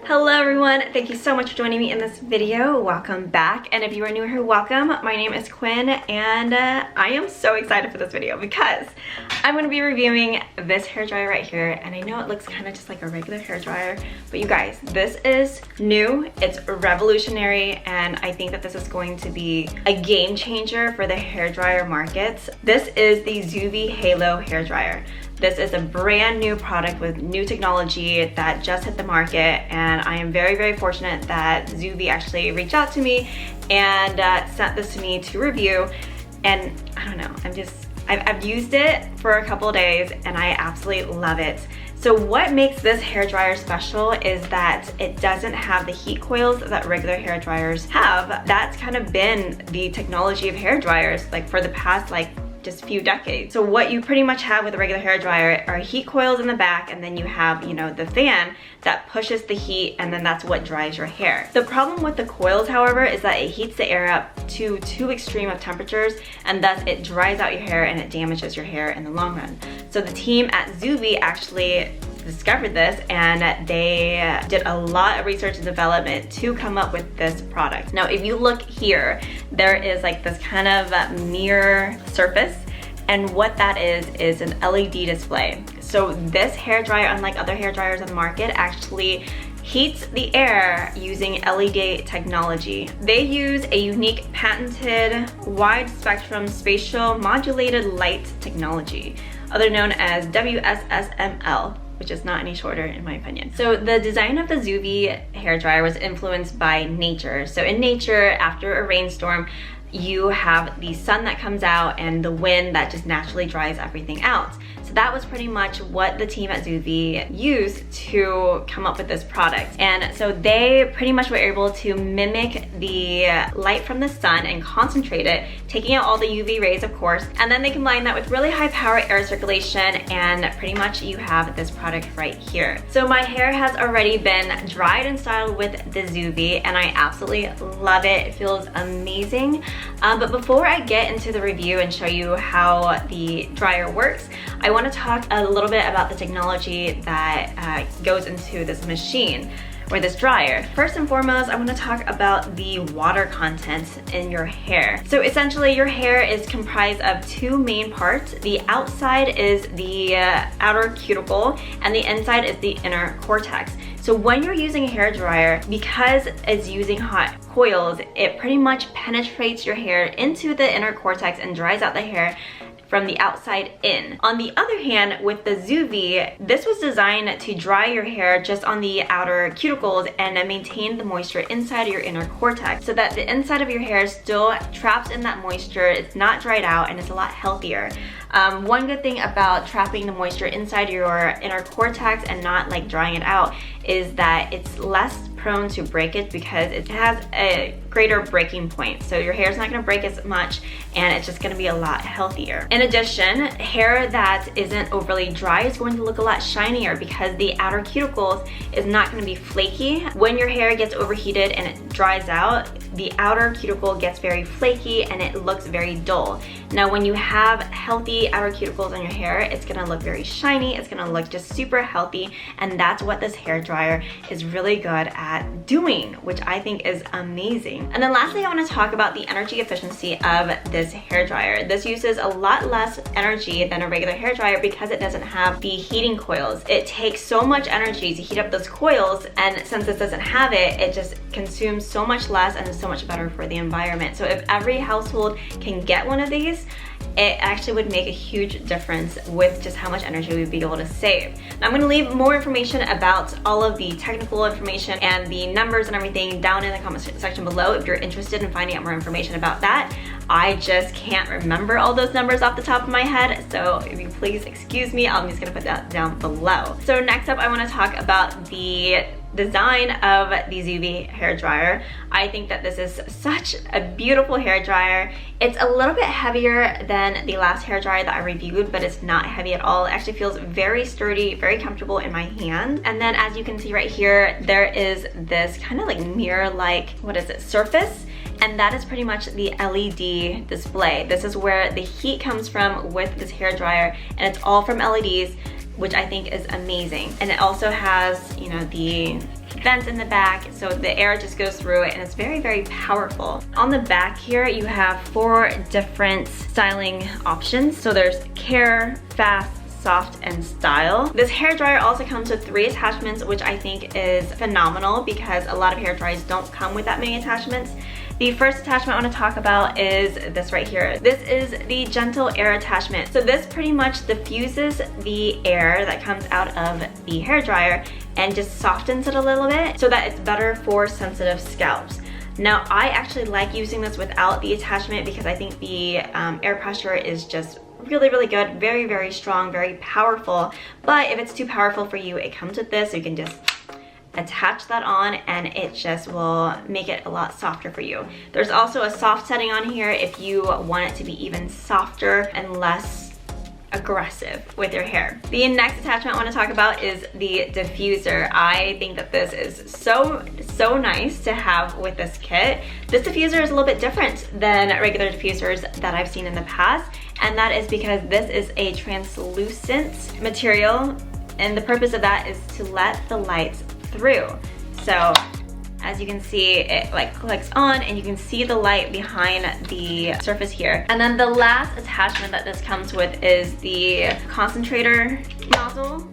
Hello everyone, thank you so much for joining me in this video. Welcome back, and if you are new here, welcome. My name is Quinn, and I am so excited for this video because I'm going to be reviewing this hairdryer right here. And I know it looks kind of just like a regular hairdryer, but you guys, this is new, it's revolutionary, and I think that this is going to be a game changer for the hairdryer markets. This is the Zuvi Halo hairdryer. This is a brand new product with new technology that just hit the market, and I am very, very fortunate that Zuvi actually reached out to me and sent this to me to review. And I don't know, I've used it for a couple of days and I absolutely love it. So what makes this hairdryer special is that it doesn't have the heat coils that regular hairdryers have. That's kind of been the technology of hairdryers like for the past just few decades. So what you pretty much have with a regular hairdryer are heat coils in the back, and then you have, the fan that pushes the heat, and then that's what dries your hair. The problem with the coils, however, is that it heats the air up to too extreme of temperatures, and thus it dries out your hair and it damages your hair in the long run. So the team at Zuvi actually discovered this, and they did a lot of research and development to come up with this product. Now if you look here, there is like this kind of mirror surface, and what that is an LED display. So this hairdryer, unlike other hairdryers on the market, actually heats the air using LED technology. They use a unique patented wide spectrum spatial modulated light technology, other known as WSSML, which is not any shorter in my opinion. So the design of the Zuvi hairdryer was influenced by nature. So in nature, after a rainstorm, you have the sun that comes out and the wind that just naturally dries everything out. So that was pretty much what the team at Zuvi used to come up with this product. And so they pretty much were able to mimic the light from the sun and concentrate it, taking out all the UV rays, of course, and then they combine that with really high power air circulation, and pretty much you have this product right here. So my hair has already been dried and styled with the Zuvi, and I absolutely love it. It feels amazing. But before I get into the review and show you how the dryer works, I want to talk a little bit about the technology that goes into this machine or this dryer. First and foremost, I want to talk about the water content in your hair. So essentially your hair is comprised of two main parts. The outside is the outer cuticle, and the inside is the inner cortex. So when you're using a hair dryer, because it's using hot coils, it pretty much penetrates your hair into the inner cortex and dries out the hair from the outside in. On the other hand, with the Zuvi, this was designed to dry your hair just on the outer cuticles and maintain the moisture inside of your inner cortex, so that the inside of your hair still traps in that moisture, it's not dried out, and it's a lot healthier. One good thing about trapping the moisture inside your inner cortex and not drying it out is that it's less prone to breakage because it has a greater breaking point. So your hair is not going to break as much, and it's just going to be a lot healthier. In addition, hair that isn't overly dry is going to look a lot shinier because the outer cuticles is not going to be flaky. When your hair gets overheated and it dries out, the outer cuticle gets very flaky and it looks very dull. Now when you have healthy outer cuticles on your hair, it's going to look very shiny, it's going to look just super healthy, and that's what this hair dryer is really good at doing, which I think is amazing. And then lastly, I want to talk about the energy efficiency of this hair dryer. This uses a lot less energy than a regular hair dryer because it doesn't have the heating coils. It takes so much energy to heat up those coils, and since this doesn't have it, it just consumes so much less and is so much better for the environment. So if every household can get one of these, it actually would make a huge difference with just how much energy we'd be able to save. Now I'm going to leave more information about all of the technical information and the numbers and everything down in the comment section below if you're interested in finding out more information about that. I just can't remember all those numbers off the top of my head, so if you please excuse me, I'm just going to put that down below. So next up, I want to talk about the design of the Zuvi hair dryer. I think that this is such a beautiful hair dryer. It's a little bit heavier than the last hair dryer that I reviewed, but it's not heavy at all. It actually feels very sturdy, very comfortable in my hand. And then as you can see right here, there is this kind of mirror-like, surface. And that is pretty much the LED display. This is where the heat comes from with this hair dryer, and it's all from LEDs, which I think is amazing. And it also has, the vents in the back, so the air just goes through it, and it's very, very powerful. On the back here, you have 4 different styling options. So there's care, fast, soft, and style. This hair dryer also comes with 3 attachments, which I think is phenomenal because a lot of hair dryers don't come with that many attachments. The first attachment I want to talk about is this right here. This is the gentle air attachment. So this pretty much diffuses the air that comes out of the hair dryer and just softens it a little bit so that it's better for sensitive scalps. Now, I actually like using this without the attachment because I think the air pressure is just really, really good, very, very strong, very powerful. But if it's too powerful for you, it comes with this, so you can just attach that on and it just will make it a lot softer for you. There's also a soft setting on here if you want it to be even softer and less aggressive with your hair. The next attachment I want to talk about is the diffuser. I think that this is so nice to have with this kit. This diffuser is a little bit different than regular diffusers that I've seen in the past, and that is because this is a translucent material, and the purpose of that is to let the lights through. So as you can see, it like clicks on and you can see the light behind the surface here. And then the last attachment that this comes with is the concentrator nozzle,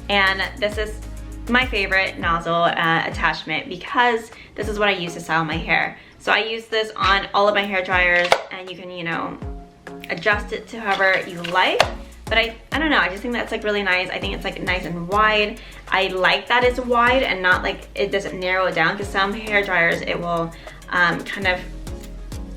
and this is my favorite nozzle attachment because this is what I use to style my hair. So I use this on all of my hair dryers, and you can, you know, adjust it to however you like. But I don't know, I just think that's like really nice. I think it's like nice and wide. I like that it's wide and not like it doesn't narrow it down, because some hair dryers, it will kind of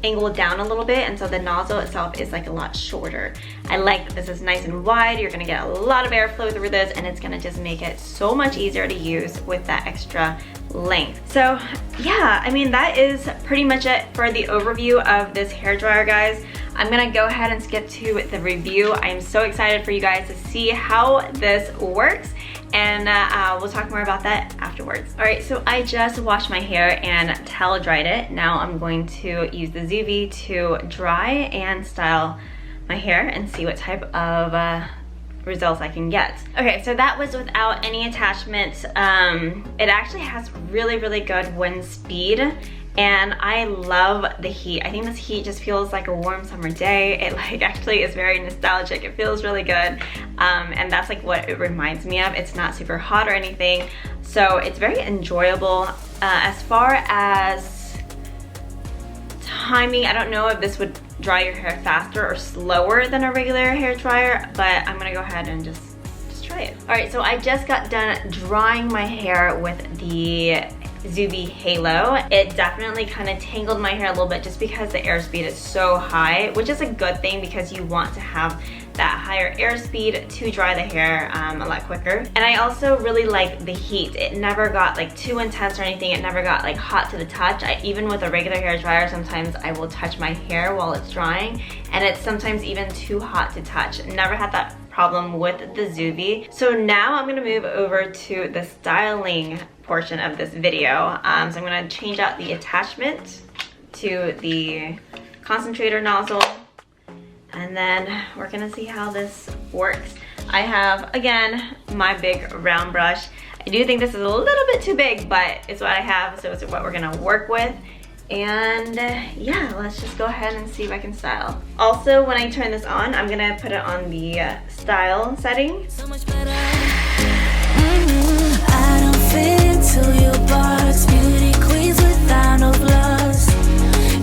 angle it down a little bit, and so the nozzle itself is like a lot shorter. I like that this is nice and wide. You're gonna get a lot of airflow through this, and it's gonna just make it so much easier to use with that extra length. So yeah, I mean, that is pretty much it for the overview of this hair dryer, guys. I'm gonna go ahead and skip to the review. I'm so excited for you guys to see how this works, and we'll talk more about that afterwards. All right, so I just washed my hair and towel dried it. Now I'm going to use the Zuvi to dry and style my hair and see what type of results I can get. Okay, so that was without any attachments. It actually has really, really good wind speed, and I love the heat. I think this heat just feels like a warm summer day. It like actually is very nostalgic. It feels really good, and that's like what it reminds me of. It's not super hot or anything, so it's very enjoyable. As far as timing, I don't know if this would dry your hair faster or slower than a regular hair dryer, but I'm gonna go ahead and just try it. All right, so I just got done drying my hair with the Zuvi Halo. It definitely kind of tangled my hair a little bit just because the airspeed is so high, which is a good thing because you want to have that higher airspeed to dry the hair a lot quicker. And I also really like the heat. It never got like too intense or anything. It never got like hot to the touch. Even with a regular hair dryer, sometimes I will touch my hair while it's drying, and it's sometimes even too hot to touch. Never had that problem with the Zuvi. So now I'm gonna move over to the styling portion of this video. So I'm gonna change out the attachment to the concentrator nozzle, and then we're gonna see how this works. I have, again, my big round brush. I do think this is a little bit too big, but it's what I have, so it's what we're gonna work with. And yeah, let's just go ahead and see if I can style. Also, when I turn this on, I'm gonna put it on the style setting. So much better. I don't fit into your box. Beauty queens without no flaws.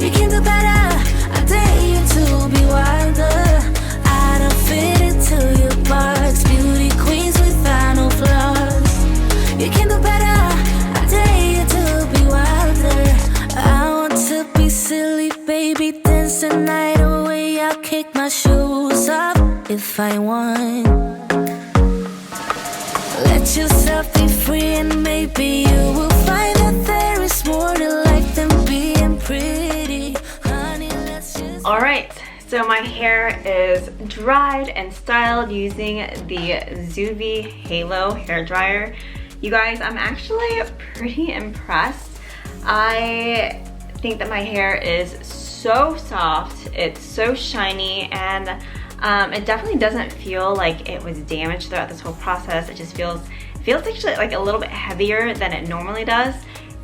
You can do better. I dare you to be wilder. I don't fit into your box. Beauty queens without no flaws. You can do better. I dare you to be wilder. I want to be silly, baby, dance the night away. I'll kick my shoes off if I want. Let yourself be free, and maybe you will find that there is more to life than being pretty. Honey, let's just... All right, so my hair is dried and styled using the Zuvi Halo hair dryer. You guys, I'm actually pretty impressed. I think that my hair is so soft, it's so shiny, and it definitely doesn't feel like it was damaged throughout this whole process. It just feels feels actually like a little bit heavier than it normally does.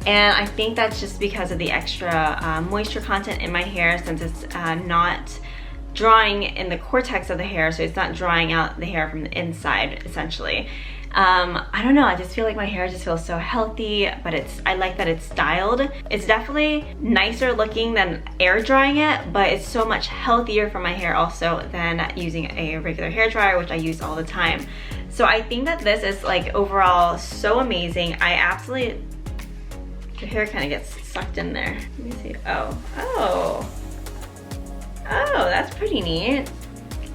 And I think that's just because of the extra moisture content in my hair, since it's not drying in the cortex of the hair, so it's not drying out the hair from the inside, essentially. I don't know, I just feel like my hair just feels so healthy, but I like that it's styled. It's definitely nicer looking than air drying it, but it's so much healthier for my hair also than using a regular hair dryer, which I use all the time. So I think that this is like overall so amazing. I absolutely, your hair kind of gets sucked in there. Let me see. Oh, that's pretty neat.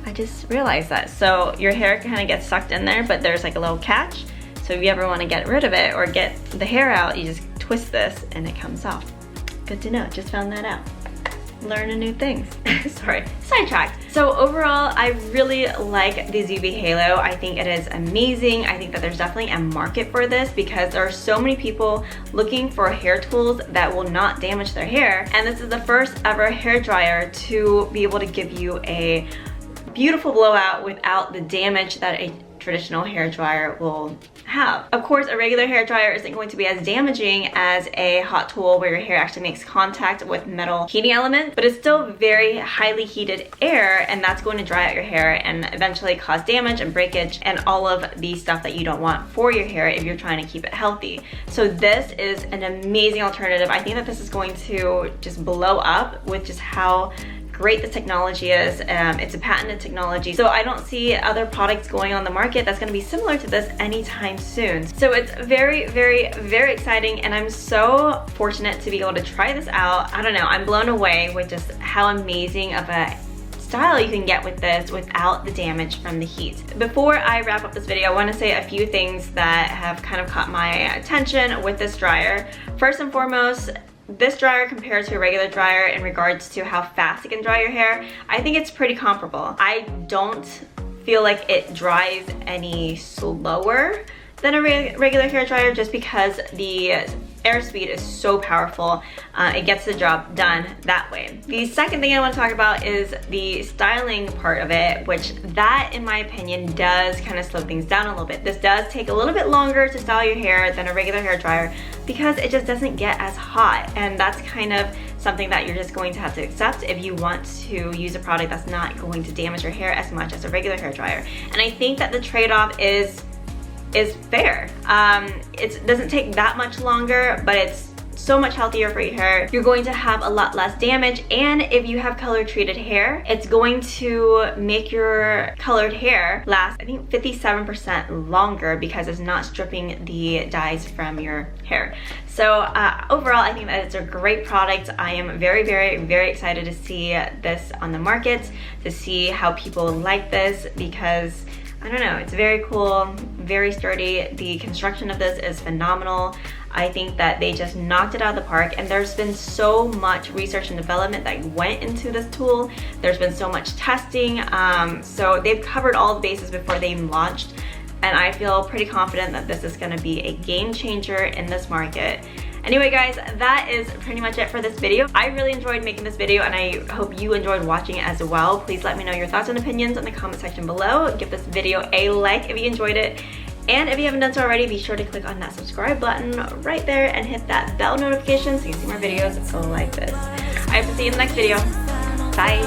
I just realized that. So your hair kind of gets sucked in there, but there's like a little catch. So if you ever want to get rid of it or get the hair out, you just twist this and it comes off. Good to know, just found that out. Learning new things. Sorry, sidetracked. So overall, I really like the Zuvi Halo. I think it is amazing. I think that there's definitely a market for this because there are so many people looking for hair tools that will not damage their hair. And this is the first ever hair dryer to be able to give you a beautiful blowout without the damage that a traditional hair dryer will have. Of course, a regular hair dryer isn't going to be as damaging as a hot tool where your hair actually makes contact with metal heating elements, but it's still very highly heated air, and that's going to dry out your hair and eventually cause damage and breakage and all of the stuff that you don't want for your hair if you're trying to keep it healthy. So this is an amazing alternative. I think that this is going to just blow up with just how great this technology is. It's a patented technology, so I don't see other products going on the market that's going to be similar to this anytime soon. So it's very, very, very exciting, and I'm so fortunate to be able to try this out. I don't know, I'm blown away with just how amazing of a style you can get with this without the damage from the heat. Before I wrap up this video, I want to say a few things that have kind of caught my attention with this dryer. First and foremost, this dryer compared to a regular dryer in regards to how fast it can dry your hair, I think it's pretty comparable. I don't feel like it dries any slower than a regular hair dryer just because the air speed is so powerful. It gets the job done that way. The second thing I want to talk about is the styling part of it, which that, in my opinion, does kind of slow things down a little bit. This does take a little bit longer to style your hair than a regular hair dryer because it just doesn't get as hot, and that's kind of something that you're just going to have to accept if you want to use a product that's not going to damage your hair as much as a regular hair dryer. And I think that the trade-off is fair. It doesn't take that much longer, but it's so much healthier for your hair. You're going to have a lot less damage, and if you have color treated hair, it's going to make your colored hair last, I think, 57% longer because it's not stripping the dyes from your hair. So overall, I think that it's a great product. I am very, very, very excited to see this on the market, to see how people like this, because I don't know, it's very cool, very sturdy. The construction of this is phenomenal. I think that they just knocked it out of the park, and there's been so much research and development that went into this tool. There's been so much testing, so they've covered all the bases before they even launched, and I feel pretty confident that this is gonna be a game changer in this market. Anyway guys, that is pretty much it for this video. I really enjoyed making this video, and I hope you enjoyed watching it as well. Please let me know your thoughts and opinions in the comment section below. Give this video a like if you enjoyed it. And if you haven't done so already, be sure to click on that subscribe button right there and hit that bell notification so you can see more videos like this. I hope to see you in the next video. Bye.